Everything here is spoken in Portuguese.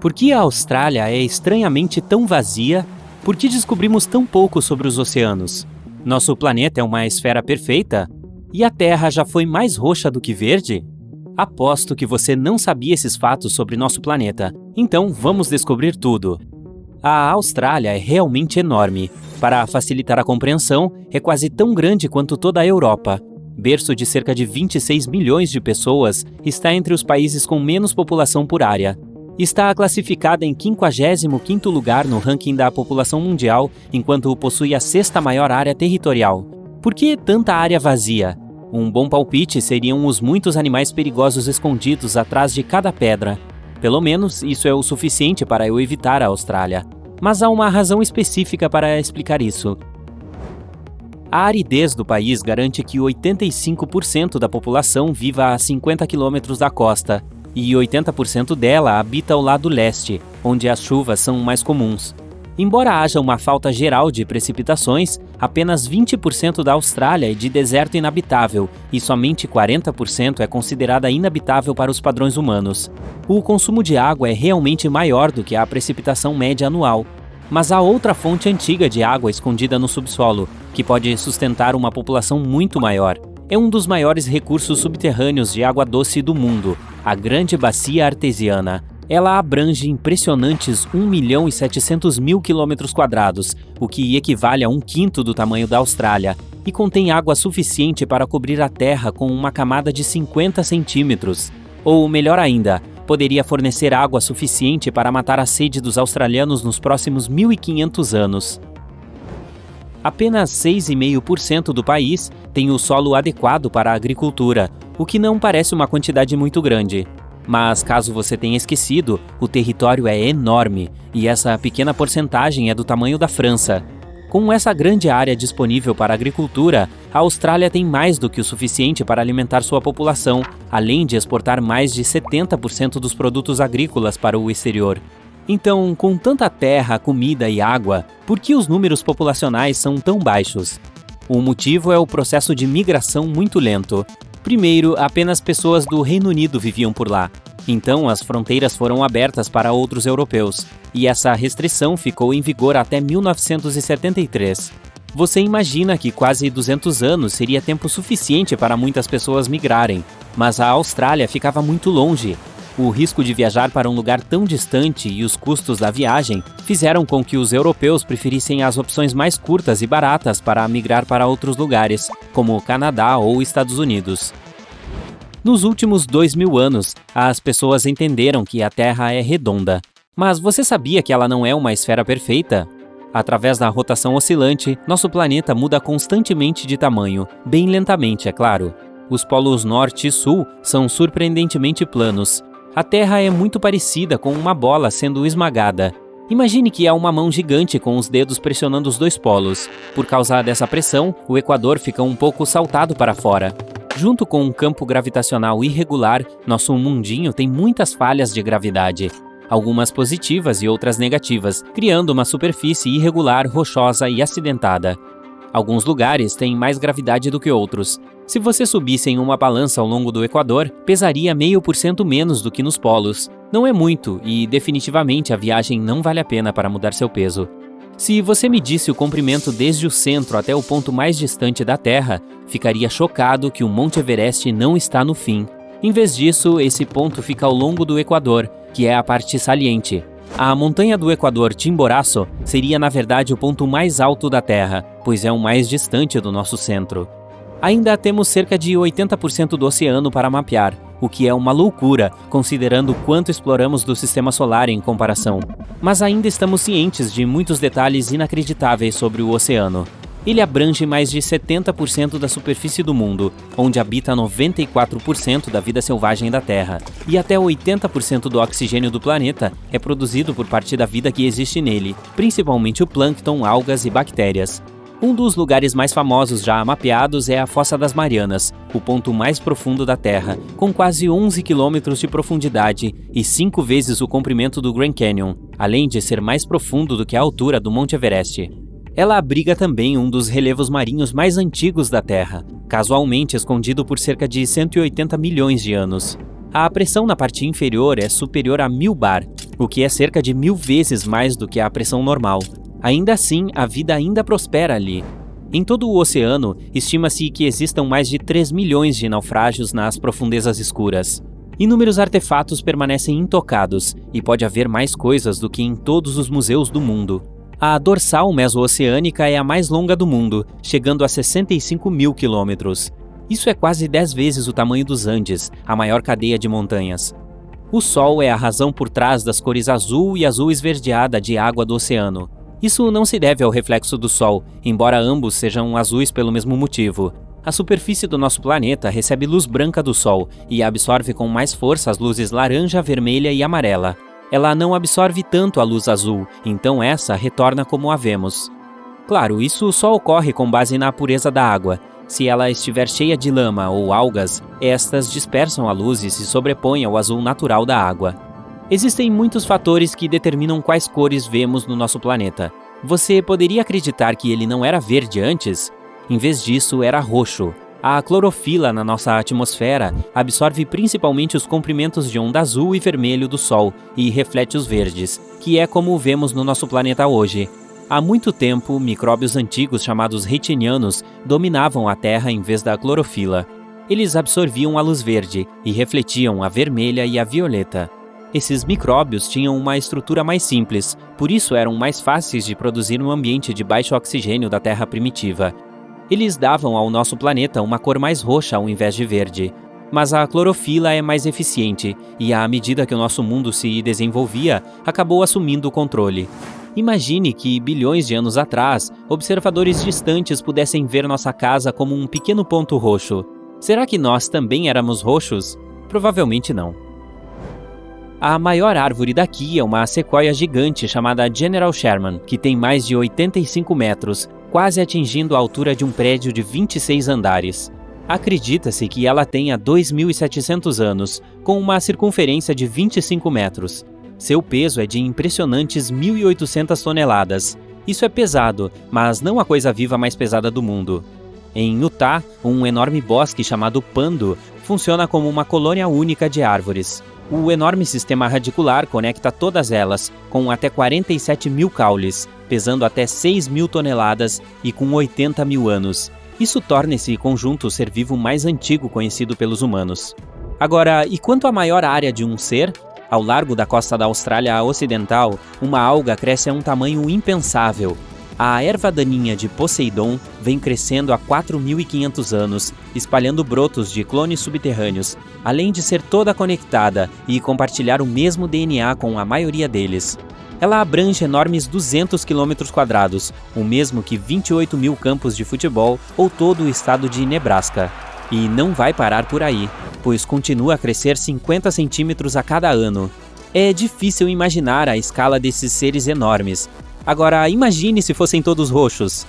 Por que a Austrália é estranhamente tão vazia? Por que descobrimos tão pouco sobre os oceanos? Nosso planeta é uma esfera perfeita? E a Terra já foi mais roxa do que verde? Aposto que você não sabia esses fatos sobre nosso planeta. Então vamos descobrir tudo. A Austrália é realmente enorme. Para facilitar a compreensão, é quase tão grande quanto toda a Europa. Berço de cerca de 26 milhões de pessoas, está entre os países com menos população por área. Está classificada em 55º lugar no ranking da população mundial, enquanto possui a 6ª maior área territorial. Por que tanta área vazia? Um bom palpite seriam os muitos animais perigosos escondidos atrás de cada pedra. Pelo menos, isso é o suficiente para eu evitar a Austrália. Mas há uma razão específica para explicar isso. A aridez do país garante que 85% da população viva a 50 quilômetros da costa, e 80% dela habita ao lado leste, onde as chuvas são mais comuns. Embora haja uma falta geral de precipitações, apenas 20% da Austrália é de deserto inabitável e somente 40% é considerada inabitável para os padrões humanos. O consumo de água é realmente maior do que a precipitação média anual. Mas há outra fonte antiga de água escondida no subsolo, que pode sustentar uma população muito maior. É um dos maiores recursos subterrâneos de água doce do mundo, a Grande Bacia Artesiana. Ela abrange impressionantes 1.700.000 km², o que equivale a 1/5 do tamanho da Austrália, e contém água suficiente para cobrir a Terra com uma camada de 50 centímetros. Ou melhor ainda, poderia fornecer água suficiente para matar a sede dos australianos nos próximos 1.500 anos. Apenas 6,5% do país tem o solo adequado para a agricultura, o que não parece uma quantidade muito grande. Mas, caso você tenha esquecido, o território é enorme, e essa pequena porcentagem é do tamanho da França. Com essa grande área disponível para a agricultura, a Austrália tem mais do que o suficiente para alimentar sua população, além de exportar mais de 70% dos produtos agrícolas para o exterior. Então, com tanta terra, comida e água, por que os números populacionais são tão baixos? O motivo é o processo de migração muito lento. Primeiro, apenas pessoas do Reino Unido viviam por lá. Então, as fronteiras foram abertas para outros europeus, e essa restrição ficou em vigor até 1973. Você imagina que quase 200 anos seria tempo suficiente para muitas pessoas migrarem, mas a Austrália ficava muito longe. O risco de viajar para um lugar tão distante e os custos da viagem fizeram com que os europeus preferissem as opções mais curtas e baratas para migrar para outros lugares, como o Canadá ou Estados Unidos. Nos últimos 2.000 anos, as pessoas entenderam que a Terra é redonda. Mas você sabia que ela não é uma esfera perfeita? Através da rotação oscilante, nosso planeta muda constantemente de tamanho, bem lentamente, é claro. Os polos norte e sul são surpreendentemente planos. A Terra é muito parecida com uma bola sendo esmagada. Imagine que há uma mão gigante com os dedos pressionando os dois polos. Por causa dessa pressão, o Equador fica um pouco saltado para fora. Junto com um campo gravitacional irregular, nosso mundinho tem muitas falhas de gravidade. Algumas positivas e outras negativas, criando uma superfície irregular, rochosa e acidentada. Alguns lugares têm mais gravidade do que outros. Se você subisse em uma balança ao longo do Equador, pesaria 0,5% menos do que nos polos. Não é muito e, definitivamente, a viagem não vale a pena para mudar seu peso. Se você medisse o comprimento desde o centro até o ponto mais distante da Terra, ficaria chocado que o Monte Everest não está no fim. Em vez disso, esse ponto fica ao longo do Equador, que é a parte saliente. A montanha do Equador, Chimborazo, seria na verdade o ponto mais alto da Terra, pois é o mais distante do nosso centro. Ainda temos cerca de 80% do oceano para mapear, o que é uma loucura, considerando quanto exploramos do sistema solar em comparação. Mas ainda estamos cientes de muitos detalhes inacreditáveis sobre o oceano. Ele abrange mais de 70% da superfície do mundo, onde habita 94% da vida selvagem da Terra, e até 80% do oxigênio do planeta é produzido por parte da vida que existe nele, principalmente o plâncton, algas e bactérias. Um dos lugares mais famosos já mapeados é a Fossa das Marianas, o ponto mais profundo da Terra, com quase 11 quilômetros de profundidade e 5 vezes o comprimento do Grand Canyon, além de ser mais profundo do que a altura do Monte Everest. Ela abriga também um dos relevos marinhos mais antigos da Terra, casualmente escondido por cerca de 180 milhões de anos. A pressão na parte inferior é superior a 1000 bar, o que é cerca de 1000 vezes mais do que a pressão normal. Ainda assim, a vida ainda prospera ali. Em todo o oceano, estima-se que existam mais de 3 milhões de naufrágios nas profundezas escuras. Inúmeros artefatos permanecem intocados, e pode haver mais coisas do que em todos os museus do mundo. A dorsal meso-oceânica é a mais longa do mundo, chegando a 65 mil quilômetros. Isso é quase 10 vezes o tamanho dos Andes, a maior cadeia de montanhas. O Sol é a razão por trás das cores azul e azul esverdeada de água do oceano. Isso não se deve ao reflexo do Sol, embora ambos sejam azuis pelo mesmo motivo. A superfície do nosso planeta recebe luz branca do Sol e absorve com mais força as luzes laranja, vermelha e amarela. Ela não absorve tanto a luz azul, então essa retorna como a vemos. Claro, isso só ocorre com base na pureza da água. Se ela estiver cheia de lama ou algas, estas dispersam a luz e se sobrepõem ao azul natural da água. Existem muitos fatores que determinam quais cores vemos no nosso planeta. Você poderia acreditar que ele não era verde antes? Em vez disso, era roxo. A clorofila na nossa atmosfera absorve principalmente os comprimentos de onda azul e vermelho do Sol e reflete os verdes, que é como o vemos no nosso planeta hoje. Há muito tempo, micróbios antigos chamados retinianos dominavam a Terra em vez da clorofila. Eles absorviam a luz verde e refletiam a vermelha e a violeta. Esses micróbios tinham uma estrutura mais simples, por isso eram mais fáceis de produzir no ambiente de baixo oxigênio da Terra primitiva. Eles davam ao nosso planeta uma cor mais roxa ao invés de verde. Mas a clorofila é mais eficiente e, à medida que o nosso mundo se desenvolvia, acabou assumindo o controle. Imagine que, bilhões de anos atrás, observadores distantes pudessem ver nossa casa como um pequeno ponto roxo. Será que nós também éramos roxos? Provavelmente não. A maior árvore daqui é uma sequoia gigante chamada General Sherman, que tem mais de 85 metros, quase atingindo a altura de um prédio de 26 andares. Acredita-se que ela tenha 2.700 anos, com uma circunferência de 25 metros. Seu peso é de impressionantes 1.800 toneladas. Isso é pesado, mas não a coisa viva mais pesada do mundo. Em Utah, um enorme bosque chamado Pando funciona como uma colônia única de árvores. O enorme sistema radicular conecta todas elas, com até 47 mil caules, pesando até 6 mil toneladas e com 80 mil anos. Isso torna esse conjunto o ser vivo mais antigo conhecido pelos humanos. Agora, e quanto à maior área de um ser? Ao largo da costa da Austrália Ocidental, uma alga cresce a um tamanho impensável. A erva daninha de Poseidon vem crescendo há 4.500 anos, espalhando brotos de clones subterrâneos, além de ser toda conectada e compartilhar o mesmo DNA com a maioria deles. Ela abrange enormes 200 km², o mesmo que 28 mil campos de futebol ou todo o estado de Nebraska. E não vai parar por aí, pois continua a crescer 50 centímetros a cada ano. É difícil imaginar a escala desses seres enormes. Agora, imagine se fossem todos roxos.